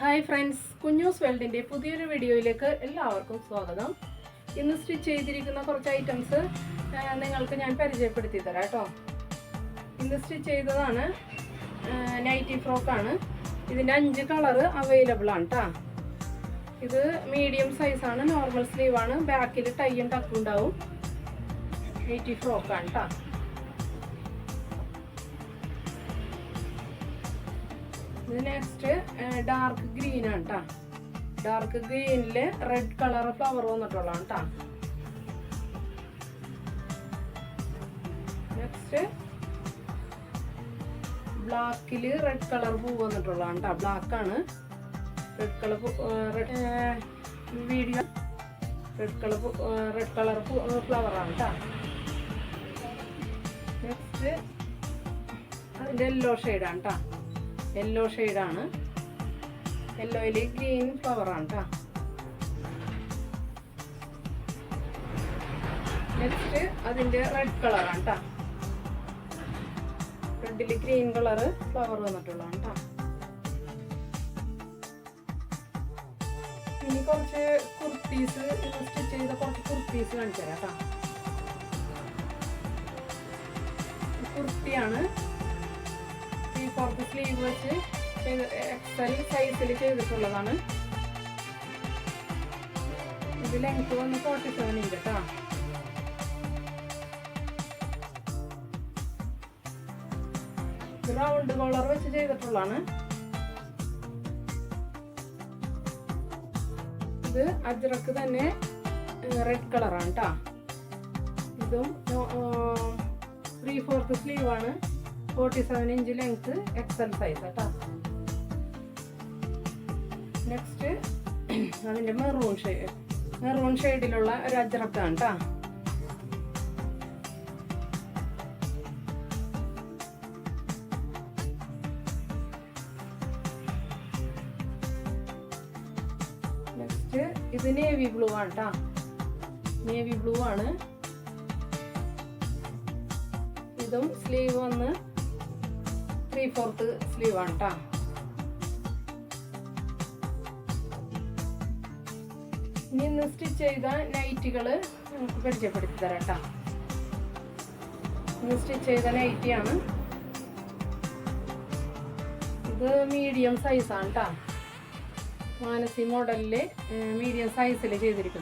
Hi friends, കുഞ്ഞൂസ് വേൾഡിൻ്റെ പുതിയൊരു വീഡിയോയിലേക്ക് എല്ലാവർക്കും സ്വാഗതം. ഇന്ന് സ്റ്റിച്ച് ചെയ്തിരിക്കുന്ന കുറച്ച് ഐറ്റംസ് നിങ്ങൾക്ക് ഞാൻ പരിചയപ്പെടുത്തി തരാം കേട്ടോ. ഇന്ന് സ്റ്റിച്ച് ചെയ്തതാണ് നൈറ്റി ഫ്രോക്കാണ്. ഇതിൻ്റെ 5 കളറ് അവൈലബിൾ ആണ് കേട്ടോ. ഇത് മീഡിയം സൈസാണ്, നോർമൽ സ്ലീവാണ്, ബാക്കിൽ ടൈയും ടക്കും ഉണ്ടാവും. നൈറ്റി ഫ്രോക്കാണ് കേട്ടോ. ഇത് നെക്സ്റ്റ് ഡാർക്ക് ഗ്രീൻ ആണ് കേട്ടോ. ഡാർക്ക് ഗ്രീനില് റെഡ് കളർ ഫ്ലവർ വന്നിട്ടുള്ളതാണ് കേട്ടോ. നെക്സ്റ്റ് ബ്ലാക്കില് റെഡ് കളർ പൂ വന്നിട്ടുള്ളതാണ് കേട്ടോ. ബ്ലാക്ക് ആണ്, red colour video red colour flower ആണ് കേട്ടോ. നെക്സ്റ്റ് അതിൻ്റെ യെല്ലോ ഷെയ്ഡാണ് കേട്ടോ. യെല്ലോ ഷെയ്ഡാണ്, യെല്ലോയിൽ ഗ്രീൻ ഫ്ലവറാണ് കേട്ടോ. നെക്സ്റ്റ് അതിൻ്റെ റെഡ് കളറാണ് കേട്ടോ. റെഡിൽ ഗ്രീൻ കളറ് ഫ്ലവർ വന്നിട്ടുള്ളതാണ് കേട്ടോ. ഇനി കുറച്ച് കുർത്തീസ് സ്റ്റിച്ച് ചെയ്ത കുറച്ച് കുർത്തീസ് കാണിച്ചു തരാം കേട്ടോ. കുർത്തിയാണ്, 3/4 സ്ലീവ് വെച്ച് എക്സൽ സൈസിൽ ചെയ്തിട്ടുള്ളതാണ്. ഇത് ലെങ്ത് വന്ന് 47 ഇഞ്ച് കേട്ടോ. റൗണ്ട് കോളർ വെച്ച് ചെയ്തിട്ടുള്ളതാണ്. ഇത് അജ്രക്ക് തന്നെ റെഡ് കളറാണ് കേട്ടോ. ഇതും 3/4 സ്ലീവാണ്, 47 ഇഞ്ച് ലെങ്ത്, എക്സൽ സൈസ് കേട്ടോ. നെക്സ്റ്റ് അതിൻ്റെ മെറൂൺ ഷെയ്ഡിലുള്ള ഒരു അജ്രക്കാണ് കേട്ടോ. നെക്സ്റ്റ് ഇത് നേവി ബ്ലൂ ആണ് കേട്ടോ. നേവി ബ്ലൂ ആണ്. ഇതും സ്ലീവ് വന്ന് 3/4 സ്ലീവ് ആണ് കേട്ടോ. ഇനി ഇന്ന് സ്റ്റിച്ച് ചെയ്ത നൈറ്റികള് നമുക്ക് പരിചയപ്പെടുത്തി തരാം കേട്ടോ. ഇന്ന് സ്റ്റിച്ച് ചെയ്ത നൈറ്റിയാണ്. ഇത് മീഡിയം സൈസാണ് കേട്ടോ. മാനസി മോഡലില് മീഡിയം സൈസിൽ ചെയ്തിരിക്കുന്നത്.